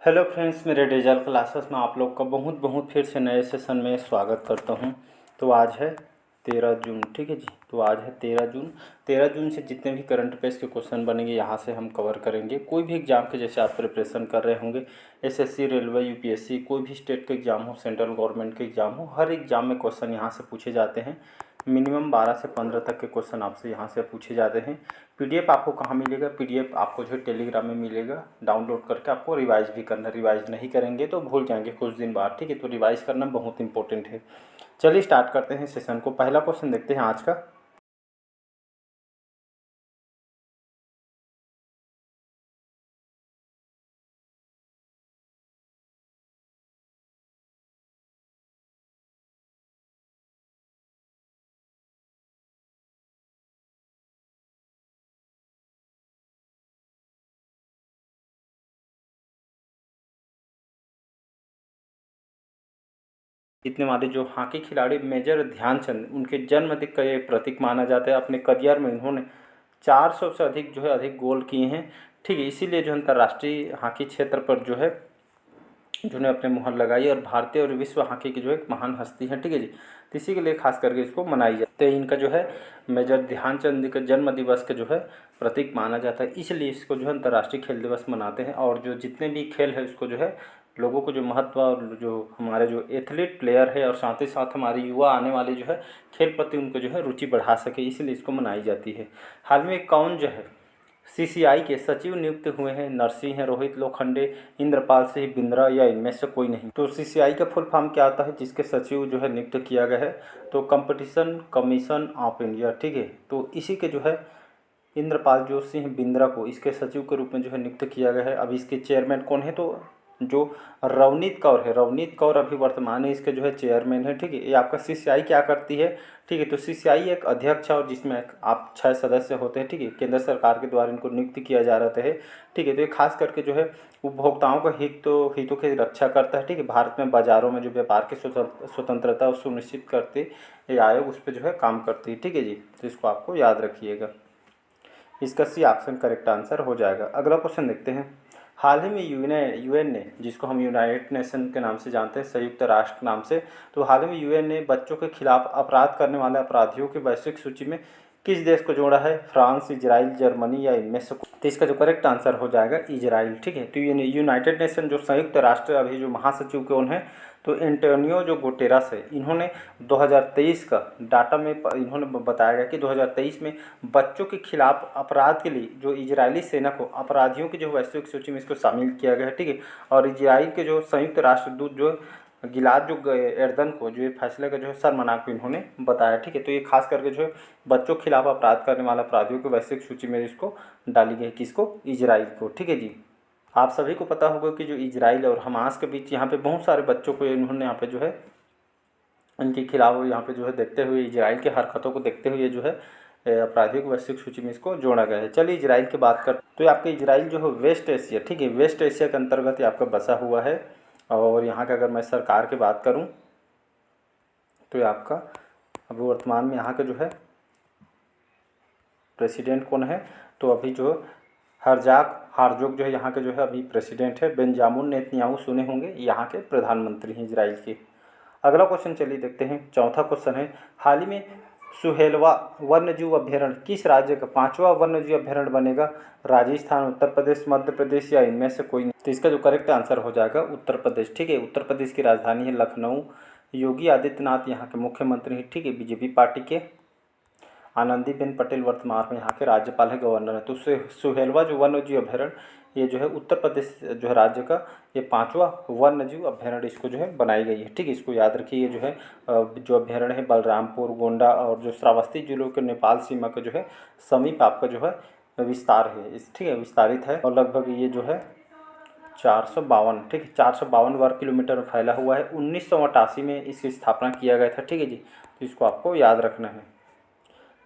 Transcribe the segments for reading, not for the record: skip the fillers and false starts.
Hello friends, मेरे digital classes में आप लोग का बहुत बहुत फिर से नए सेशन में स्वागत करता हूं। तो आज है 13 जून, ठीक है जी। तो आज है 13 जून। 13 जून से जितने भी करंट अफेयर्स के क्वेश्चन बनेंगे यहाँ से हम कवर करेंगे। कोई भी एग्जाम के जैसे आप प्रिपरेशन कर रहे होंगे, एसएससी, रेलवे, यूपीएससी, कोई भी स्टेट का एग्जाम हो, सेंट्रल गवर्नमेंट के एग्जाम हो, हर एग्जाम में क्वेश्चन यहाँ से पूछे जाते हैं। मिनिमम 12 से 15 तक के क्वेश्चन आपसे यहाँ से पूछे जाते हैं। पीडीएफ आपको कहाँ मिलेगा? पीडीएफ आपको जो है टेलीग्राम में मिलेगा। डाउनलोड करके आपको रिवाइज भी करना। रिवाइज नहीं करेंगे तो भूल जाएंगे कुछ दिन बाद, ठीक है। तो रिवाइज करना बहुत इंपॉर्टेंट है। चलिए स्टार्ट करते हैं सेशन को। पहला क्वेश्चन देखते हैं आज का। इतने वाले जो हॉकी खिलाड़ी मेजर ध्यानचंद, उनके जन्म दिन का ये प्रतीक माना जाता है। अपने करियर में इन्होंने 400 से अधिक जो है अधिक गोल किए हैं, ठीक है। इसीलिए जो अंतर्राष्ट्रीय हॉकी क्षेत्र पर जो है जिन्होंने अपने मुहर लगाई और भारतीय और विश्व हॉकी की जो एक महान हस्ती है, ठीक है जी। तो इसी के लिए खास करके इसको मनाई जाती है। इनका जो है मेजर ध्यानचंद का जन्म दिवस का जो है प्रतीक माना जाता है, इसलिए इसको जो है अंतर्राष्ट्रीय खेल दिवस मनाते हैं। और जो जितने भी खेल है उसको जो है लोगों को जो महत्व और जो हमारे जो एथलीट प्लेयर है और साथ ही साथ हमारे युवा आने वाले जो है खेल प्रति उनको जो है रुचि बढ़ा सके, इसलिए इसको मनाई जाती है। हाल में कौन जो है सीसीआई के सचिव नियुक्त हुए हैं? नरसिंह, रोहित लोखंडे, इंद्रपाल सिंह बिंद्रा या इनमें से कोई नहीं। तो सीसीआई का फुल फॉर्म क्या होता है जिसके सचिव जो है नियुक्त किया गया है? तो कंपटीशन कमीशन ऑफ इंडिया, ठीक है। तो इसी के जो है इंद्रपाल जो सिंह बिंद्रा को इसके सचिव के रूप में जो है नियुक्त किया गया है। अब इसके चेयरमैन कौन है? तो जो रवनीत कौर है, रवनीत कौर अभी वर्तमान में इसके जो है चेयरमैन है, ठीक है। ये आपका सीसीआई क्या करती है, ठीक है। तो सीसीआई एक अध्यक्ष है और जिसमें आप 6 सदस्य होते हैं, ठीक है। केंद्र सरकार के द्वारा इनको नियुक्त किया जा रहा है, ठीक है। तो ये खास करके जो है उपभोक्ताओं का हितों की रक्षा करता है, ठीक है। भारत में बाजारों में जो व्यापार की स्वतंत्रता सुनिश्चित करते ये आयोग उस पर जो है काम करती है, ठीक है जी। तो इसको आपको याद रखिएगा। इसका सी ऑप्शन करेक्ट आंसर हो जाएगा। अगला क्वेश्चन देखते हैं। हाल ही में यूएन ने, जिसको हम यूनाइटेड नेशन के नाम से जानते हैं, संयुक्त राष्ट्र नाम से, तो हाल ही में यूएन ने बच्चों के खिलाफ अपराध करने वाले अपराधियों की वैश्विक सूची में किस देश को जोड़ा है? फ्रांस, इजराइल, जर्मनी या इनमें से? तो इसका जो करेक्ट आंसर हो जाएगा इजराइल, ठीक है। तो यूनाइटेड नेशन जो संयुक्त राष्ट्र अभी जो महासचिव कौन है? तो एंटोनियो जो गुटेरस है, इन्होंने 2023 का डाटा में इन्होंने बताया गया कि 2023 में बच्चों के खिलाफ अपराध के लिए जो इजरायली सेना को अपराधियों की जो वैश्विक सूची में इसको शामिल किया गया है, ठीक है। और इजराइल के जो संयुक्त राष्ट्र दूत जो गिलाद जो एर्दन को जो ये फैसले का जो है शर्मनाक इन्होंने बताया, ठीक है। तो ये खास करके जो है बच्चों के खिलाफ अपराध करने वाले अपराधियों की वैश्विक सूची में इसको डाली गई, किसको? इजराइल को, ठीक है जी। आप सभी को पता होगा कि जो इजराइल और हमास के बीच यहाँ पे बहुत सारे बच्चों को इन्होंने यहाँ पे जो है इनके खिलाफ यहाँ पे जो है देखते हुए, इजराइल के हरकतों को देखते हुए जो है आपराधिक वैश्विक सूची में इसको जोड़ा गया है। चलिए इजराइल की बात करते तो आपका इजराइल जो है वेस्ट एशिया, ठीक है, वेस्ट एशिया के अंतर्गत ये आपका बसा हुआ है। और यहाँ का अगर मैं सरकार की बात करूँ तो ये आपका अभी वर्तमान में यहाँ का जो है प्रेसिडेंट कौन है? तो अभी जो हारजोग जो है यहाँ के जो है अभी प्रेसिडेंट है। बेंजामिन नेतन्याहू सुने होंगे, यहाँ के प्रधानमंत्री हैं इजराइल के। अगला क्वेश्चन चलिए देखते हैं। चौथा क्वेश्चन है, हाल ही में सुहेलवा वन्यजीव अभ्यारण्य किस राज्य का 5वां वन्यजीव अभ्यारण्य बनेगा? राजस्थान, उत्तर प्रदेश, मध्य प्रदेश या इनमें से कोई नहीं। तो इसका जो करेक्ट आंसर हो जाएगा उत्तर प्रदेश, ठीक है। उत्तर प्रदेश की राजधानी है लखनऊ। योगी आदित्यनाथ यहाँ के मुख्यमंत्री हैं, ठीक है, बीजेपी पार्टी के। आनंदीबेन पटेल वर्तमान में यहाँ के राज्यपाल है, गवर्नर है। तो सुहेलवा जो वन्यजीव अभ्यारण्य ये जो है उत्तर प्रदेश जो है राज्य का ये 5वां वन्यजीव अभ्यारण्य इसको जो है बनाई गई है, ठीक है। इसको याद रखिए। ये जो है जो अभ्यारण्य है बलरामपुर, गोंडा और जो श्रावस्ती जिलों के नेपाल सीमा का जो है समीप आपका जो है विस्तार है, इस ठीक है, विस्तारित है। और लगभग ये जो है 452, ठीक है, 452 वर्ग किलोमीटर में फैला हुआ है। 1988 में इसकी स्थापना किया गया था, ठीक है जी। तो इसको आपको याद रखना है।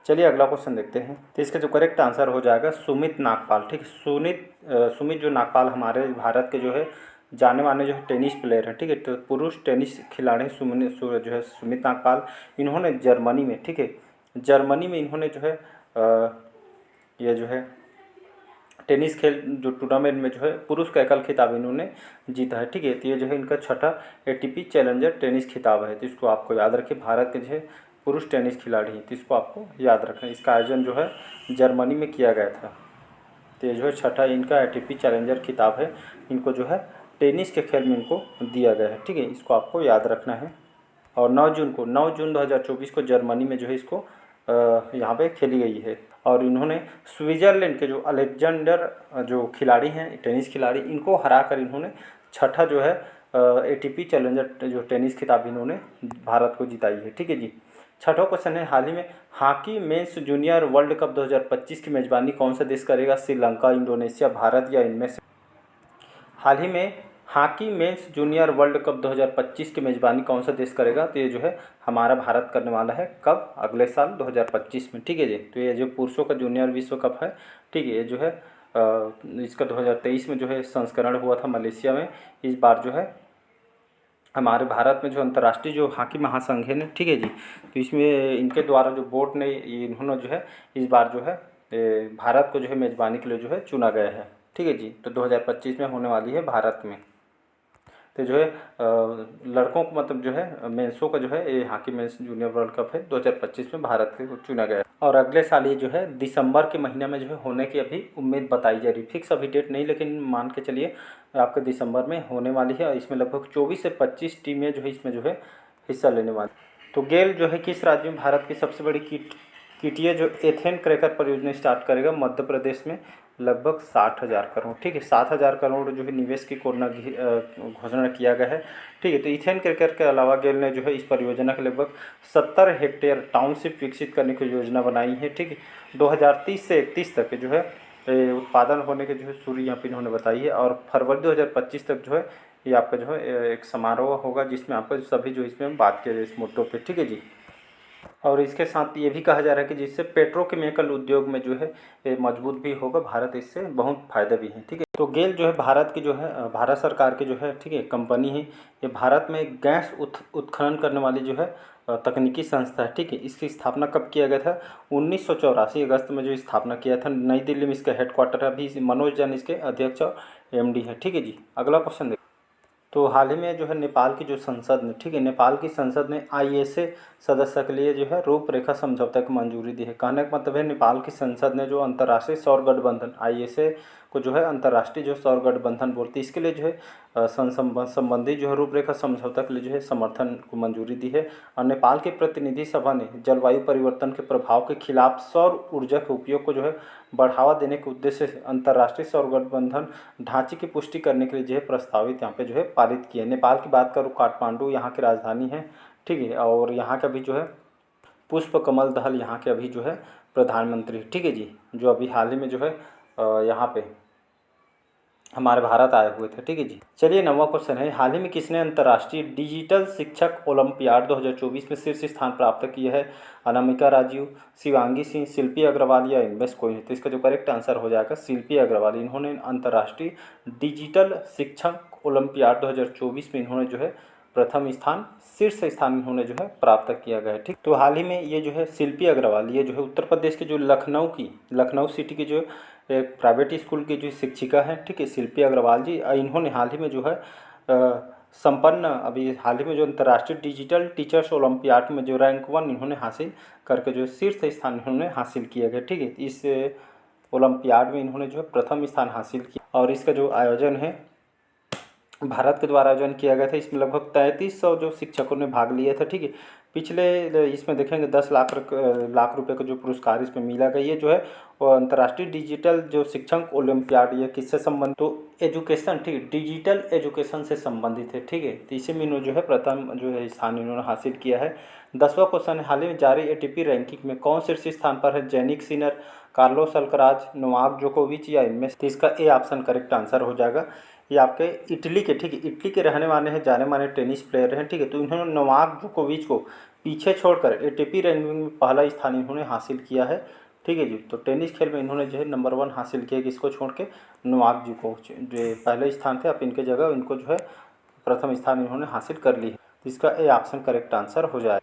चलिए अगला क्वेश्चन देखते हैं। तो इसका जो करेक्ट आंसर हो जाएगा सुमित नागपाल, ठीक है। सुमित जो नागपाल हमारे भारत के जो है जाने माने जो है टेनिस प्लेयर हैं, ठीक है। तो पुरुष टेनिस खिलाड़ी जो है सुमित नागपाल, इन्होंने जर्मनी में, ठीक है, जर्मनी में इन्होंने जो है ये जो है टेनिस खेल जो टूर्नामेंट में जो है पुरुष का एकल खिताब इन्होंने जीता है। ठीक है, तो ये जो है इनका छठा एटीपी चैलेंजर टेनिस खिताब है। तो इसको आपको याद रखें, भारत के जो है पुरुष टेनिस खिलाड़ी हैं, तो इसको आपको याद रखें। इसका आयोजन जो है जर्मनी में किया गया था। तो ये जो है छठा इनका एटीपी चैलेंजर खिताब है, इनको जो है टेनिस के खेल में इनको दिया गया है। ठीक है, इसको आपको याद रखना है। और 9 जून 2024 को जर्मनी में जो है इसको यहाँ पे खेली गई है। और इन्होंने स्विट्ज़रलैंड के जो अलेक्जेंडर जो खिलाड़ी हैं टेनिस खिलाड़ी, इनको हराकर इन्होंने छठा जो है एटीपी चैलेंजर जो टेनिस खिताब इन्होंने भारत को जिताई है। ठीक है जी। छठा क्वेश्चन है, हाल ही में hockey mains junior world cup 2025 की मेजबानी कौन सा देश करेगा? श्रीलंका, इंडोनेशिया, भारत या इनमें से? हाल ही में hockey mains junior world cup 2025 की मेज़बानी कौन सा देश करेगा? तो ये जो है हमारा भारत करने वाला है। कब? अगले साल 2025 में। ठीक है जी। तो ये जो पुरुषों का जूनियर विश्व कप है, ठीक है, ये जो है इसका 2023 में जो है संस्करण हुआ था मलेशिया में। इस बार जो है हमारे भारत में जो अंतर्राष्ट्रीय जो हॉकी महासंघ है ना, ठीक है जी, तो इसमें इनके द्वारा जो बोर्ड ने इन्होंने जो है इस बार जो है भारत को जो है मेज़बानी के लिए जो है चुना गया है। ठीक है जी। तो 2025 में होने वाली है भारत में। तो जो है लड़कों को मतलब जो है मेंसों का जो है ये hockey mains junior world cup है 2025 में भारत को चुना गया है। और अगले साल ये जो है दिसंबर के महीने में जो है होने की अभी उम्मीद बताई जा रही। फिक्स अभी डेट नहीं, लेकिन मान के चलिए आपके दिसंबर में होने वाली है। और इसमें लगभग 24 से 25 टीमें जो है इसमें जो है हिस्सा लेने वाली। तो गेल जो है किस राज्य में भारत की सबसे बड़ी किटिया जो एथेन क्रैकर परियोजना स्टार्ट करेगा? मध्य प्रदेश में लगभग 60,000 करोड़। ठीक है, 7,000 करोड़ जो है निवेश की घोषणा किया गया है। ठीक है, तो इथेन क्रैकर के अलावा गेल ने जो है इस परियोजना के लगभग 70 हेक्टेयर टाउनशिप विकसित करने की योजना बनाई है। ठीक है, 2030 से 31 तक जो है उत्पादन होने के जो है शुरू यहाँ पर इन्होंने बताई है। और फरवरी 2025 तक जो है ये आपका जो है एक समारोह होगा जिसमें आपका सभी जो इसमें बात किया जाए इस मुद्दों पर। ठीक है जी। और इसके साथ ये भी कहा जा रहा है कि जिससे पेट्रोकेमिकल उद्योग में जो है ये मजबूत भी होगा, भारत इससे बहुत फायदे भी हैं। ठीक है, तो गेल जो है भारत की जो है भारत सरकार की जो है ठीक है कंपनी है। ये भारत में गैस उत्खनन करने वाली जो है तकनीकी संस्था है। ठीक है, इसकी स्थापना कब किया गया था? 1984 अगस्त में जो स्थापना किया था। नई दिल्ली में इसका हेडक्वार्टर है। अभी मनोज जैन इसके अध्यक्ष और एमडी है। ठीक है जी। अगला क्वेश्चन देखिए। तो हाल ही में जो है नेपाल की जो संसद ने, ठीक है, नेपाल की संसद ने आईएसए सदस्य के लिए जो है रूपरेखा समझौता की मंजूरी दी है। कहने का मतलब है नेपाल की संसद ने जो अंतर्राष्ट्रीय सौर गठबंधन आईएसए को जो है अंतर्राष्ट्रीय जो सौर गठबंधन बोलती है, इसके लिए जो है संबंधी जो है रूपरेखा समझौता के लिए जो है समर्थन को मंजूरी दी है। और नेपाल की प्रतिनिधि सभा ने जलवायु परिवर्तन के प्रभाव के खिलाफ सौर ऊर्जा के उपयोग को जो है बढ़ावा देने के उद्देश्य से अंतर्राष्ट्रीय सौर गठबंधन ढांचे की पुष्टि करने के लिए जो है प्रस्तावित यहाँ पे जो है पारित किया है। नेपाल की बात करूँ, काठमांडू यहाँ की राजधानी है। ठीक है, और यहाँ का भी जो है पुष्प कमल दहल यहाँ के अभी जो है प्रधानमंत्री। ठीक है जी, जो अभी हाल ही में जो है यहाँ पे हमारे भारत आए हुए थे। ठीक है जी। चलिए 9वां क्वेश्चन है, हाल ही में किसने अंतर्राष्ट्रीय डिजिटल शिक्षक ओलंपियाड 2024 में शीर्ष स्थान प्राप्त किया है? अनामिका राजू, शिवांगी सिंह, शिल्पी अग्रवाल या इनमें से कोई है? तो इसका जो करेक्ट आंसर हो जाएगा शिल्पी अग्रवाल। इन्होंने अंतर्राष्ट्रीय डिजिटल शिक्षक ओलंपियाड 2024 में इन्होंने जो है प्रथम स्थान, शीर्ष स्थान इन्होंने जो है प्राप्त किया गया है। ठीक, तो हाल ही में ये जो है शिल्पी अग्रवाल, ये जो है उत्तर प्रदेश के जो लखनऊ सिटी की जो एक प्राइवेट स्कूल की जो शिक्षिका हैं, ठीक है, शिल्पी अग्रवाल जी, इन्होंने हाल ही में जो है संपन्न अभी हाल ही में जो अंतर्राष्ट्रीय डिजिटल टीचर्स ओलंपियाड में जो रैंक 1 इन्होंने हासिल करके जो शीर्ष स्थान इन्होंने हासिल किया गया। ठीक है, इस ओलंपियाड में इन्होंने जो है प्रथम स्थान हासिल किया। और इसका जो आयोजन है भारत के द्वारा आयोजन किया गया था। इसमें लगभग 3300 जो शिक्षकों ने भाग लिया था। ठीक है, पिछले इसमें देखेंगे 10 लाख रुपए का जो पुरस्कार इसमें मिला गया। ये जो है वो अंतर्राष्ट्रीय डिजिटल जो शिक्षक ओलंपियाड, ये किससे संबंधित? तो एजुकेशन, ठीक है, डिजिटल एजुकेशन से संबंधित है। ठीक है, तो इसी में इन्होंने जो है प्रथम जो है स्थान इन्होंने हासिल किया है। 10वां क्वेश्चन है, हाल ही में जारी एटीपी रैंकिंग में कौन शीर्ष स्थान पर है? Jannik Sinner, Carlos Alcaraz, Novak जोकोविच या इनमें से? इसका ए ऑप्शन करेक्ट आंसर हो जाएगा। ये आपके इटली के, ठीक है, इटली के रहने वाले हैं, जाने माने टेनिस प्लेयर हैं। ठीक है, तो इन्होंने नोवाक जोकोविच को पीछे छोड़कर एटीपी रैंकिंग में पहला स्थान इन्होंने हासिल किया है। ठीक है जी, तो टेनिस खेल में इन्होंने जो है नंबर 1 हासिल किया, किसको छोड़ के? नोवाक जोकोविच जो पहले स्थान थे, अब इनके जगह इनको जो है प्रथम स्थान इन्होंने हासिल कर ली है। तो इसका ए ऑप्शन करेक्ट आंसर हो जाए।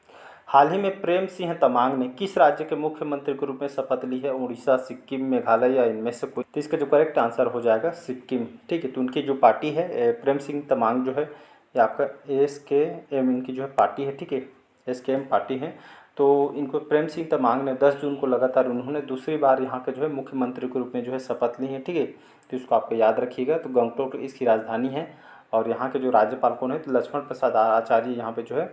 हाल ही में प्रेम सिंह तमांग ने किस राज्य के मुख्यमंत्री के रूप में शपथ ली है? उड़ीसा, सिक्किम, मेघालय या इनमें से कोई? तो इसका जो करेक्ट आंसर हो जाएगा सिक्किम। ठीक है, तो उनकी जो पार्टी है प्रेम सिंह तमांग जो है ये आपका SKM इनकी जो है पार्टी है। ठीक है, SKM पार्टी है। तो इनको प्रेम सिंह तमांग ने 10 जून को लगातार उन्होंने दूसरी बार यहाँ के जो है मुख्यमंत्री के रूप में जो है शपथ ली है। ठीक है, तो इसको आपको याद रखिएगा। तो गंगटोक इसकी राजधानी है और यहाँ के जो राज्यपाल कौन है? तो लक्ष्मण प्रसाद आचार्य यहाँ पे जो है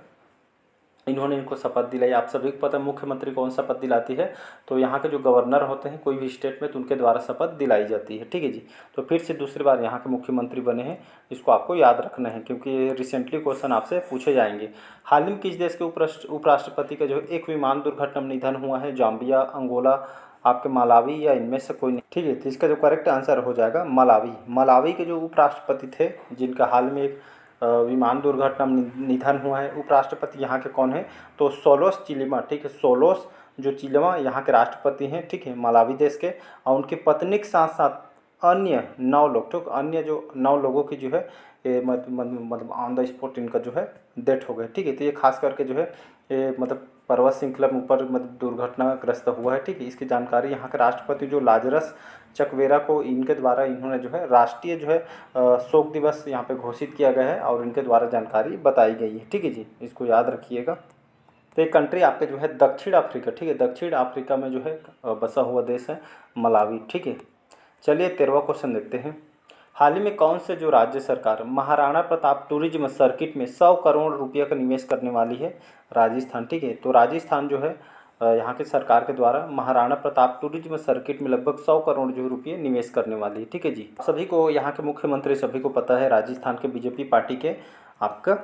इन्होंने इनको शपथ दिलाई। आप सभी को पता है मुख्यमंत्री कौन शपथ दिलाती है? तो यहाँ के जो गवर्नर होते हैं कोई भी स्टेट में, तो उनके द्वारा शपथ दिलाई जाती है। ठीक है जी, तो फिर से दूसरी बार यहाँ के मुख्यमंत्री बने हैं, इसको आपको याद रखना है क्योंकि ये रिसेंटली क्वेश्चन आपसे पूछे जाएंगे। हाल ही में किस देश के उपराष्ट्रपति का जो है एक विमान दुर्घटना में निधन हुआ है? जाम्बिया, अंगोला, आपके मलावी या इनमें से कोई नहीं? ठीक है, तो इसका जो करेक्ट आंसर हो जाएगा मलावी। मलावी के जो उपराष्ट्रपति थे जिनका हाल में एक विमान दुर्घटना में निधन हुआ है, उपराष्ट्रपति यहाँ के कौन है? तो सोलोस चिलिमा। ठीक है, सोलोस जो चिलिमा यहाँ के राष्ट्रपति हैं। ठीक है, मलावी देश के। और उनकी पत्नी के साथ साथ अन्य 9 लोग, तो अन्य जो 9 लोगों की जो है ये मतलब ऑन द स्पॉट इनका जो है डेथ हो गया। ठीक है, तो ये खास करके जो है ये मतलब पर्वत श्रृंखला में ऊपर मतलब दुर्घटनाग्रस्त हुआ है। ठीक है, इसकी जानकारी यहाँ के राष्ट्रपति जो लाजरस चकवेरा को इनके द्वारा इन्होंने जो है राष्ट्रीय जो है शोक दिवस यहाँ पे घोषित किया गया है और इनके द्वारा जानकारी बताई गई है। ठीक है जी, इसको याद रखिएगा। तो एक कंट्री आपके जो है दक्षिण अफ्रीका। ठीक है, दक्षिण अफ्रीका में जो है बसा हुआ देश है मलावी। ठीक है, चलिए 13वां क्वेश्चन देखते हैं। हाल ही में कौन से जो राज्य सरकार महाराणा प्रताप टूरिज्म सर्किट में 100 करोड़ रुपये का निवेश करने वाली है? राजस्थान। ठीक है, तो राजस्थान जो है यहाँ की सरकार के द्वारा महाराणा प्रताप टूरिज्म सर्किट में लगभग 100 करोड़ जो रुपये निवेश करने वाली है। ठीक है जी, सभी को यहाँ के मुख्यमंत्री सभी को पता है राजस्थान के बीजेपी पार्टी के आपका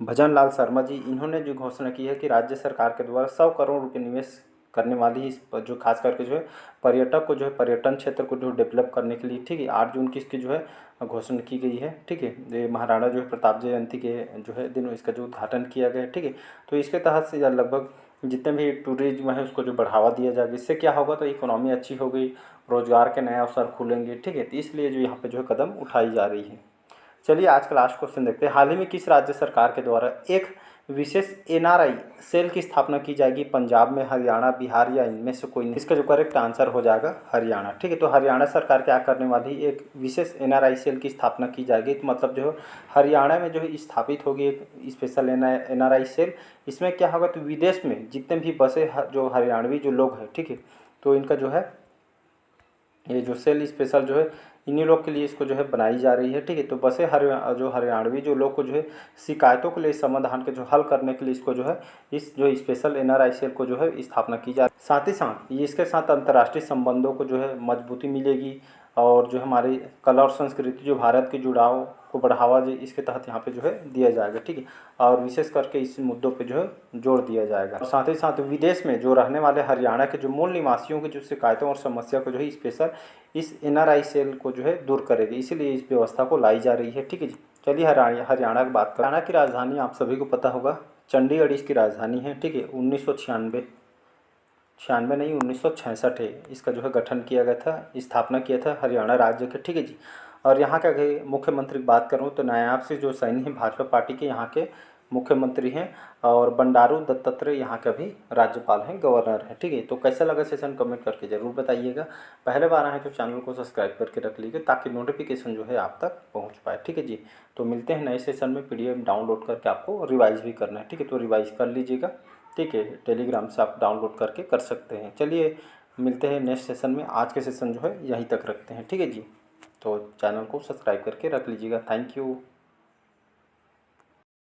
भजन लाल शर्मा जी, इन्होंने जो घोषणा की है कि राज्य सरकार के द्वारा 100 करोड़ रुपये निवेश करने वाली है इस पर, जो खास करके जो है पर्यटक को जो है पर्यटन क्षेत्र को जो डेवलप करने के लिए। ठीक है, 8 जून की इसकी जो है घोषणा की गई है। ठीक है, ये महाराणा जो है प्रताप जयंती के जो है दिन इसका जो उद्घाटन किया गया है। ठीक है, तो इसके तहत से लगभग जितने भी टूरिज्म है उसको जो बढ़ावा दिया जाएगा। इससे क्या होगा? तो इकोनॉमी अच्छी हो गई, रोजगार के नए अवसर खुलेंगे। ठीक है, तो इसलिए जो यहाँ पे जो है कदम उठाई जा रही है। चलिए आज का लास्ट क्वेश्चन देखते हैं। हाल ही में किस राज्य सरकार के द्वारा एक विशेष NRI सेल की स्थापना की जाएगी? पंजाब में, हरियाणा, बिहार या इनमें से कोई नहीं? इसका जो करेक्ट आंसर हो जाएगा हरियाणा। ठीक है, तो हरियाणा सरकार क्या करने वाली है? एक विशेष NRI सेल की स्थापना की जाएगी। तो मतलब जो है हरियाणा में जो है स्थापित होगी एक स्पेशल NRI सेल। इसमें क्या होगा? तो विदेश में जितने भी बसे जो हरियाणवी जो लोग हैं, ठीक है, तो इनका जो है ये जो सेल स्पेशल जो है इन्हीं लोग के लिए इसको जो है बनाई जा रही है। ठीक है, तो बसे जो हरियाणवी जो लोग को जो है शिकायतों के लिए समाधान के जो हल करने के लिए इसको जो है इस जो स्पेशल NRI सेल को जो है स्थापना की जा रही है। साथ ही साथ ये इसके साथ अंतर्राष्ट्रीय संबंधों को जो है मजबूती मिलेगी और जो हमारी कला और संस्कृति जो भारत के जुड़ाव को बढ़ावा जो इसके तहत यहाँ पे जो है दिया जाएगा। ठीक है, और विशेष करके इस मुद्दों पे जो है जोर दिया जाएगा। और साथ ही साथ विदेश में जो रहने वाले हरियाणा के जो मूल निवासियों की जो शिकायतों और समस्या को जो है स्पेशल इस NRI सेल को जो है दूर करेगी, इसीलिए इस व्यवस्था को लाई जा रही है। ठीक है जी, चलिए हरियाणा की बात करें। हरियाणा की राजधानी आप सभी को पता होगा चंडीगढ़ इसकी राजधानी है। ठीक है, 1996 नहीं 1966 है इसका जो है गठन किया गया था, स्थापना किया था हरियाणा राज्य के। ठीक है जी, और यहाँ के अगर मुख्यमंत्री की बात करूँ तो नायाब से जो सैनी है भाजपा पार्टी के यहाँ के मुख्यमंत्री हैं और बंडारू दत्तात्रेय यहाँ के अभी राज्यपाल हैं, गवर्नर हैं। ठीक है, तो कैसा लगा सेशन कमेंट करके ज़रूर बताइएगा। पहले बार आए तो चैनल को सब्सक्राइब करके रख लीजिए ताकि नोटिफिकेशन जो है आप तक पहुँच पाए। ठीक है जी, तो मिलते हैं नए सेशन में। PDF डाउनलोड करके आपको रिवाइज़ भी करना है। ठीक है, तो रिवाइज़ कर लीजिएगा। ठीक है, टेलीग्राम से आप डाउनलोड करके कर सकते हैं। चलिए मिलते हैं नेक्स्ट सेशन में। आज के सेशन जो है यहीं तक रखते हैं। ठीक है जी, तो चैनल को सब्सक्राइब करके रख लीजिएगा। Thank you.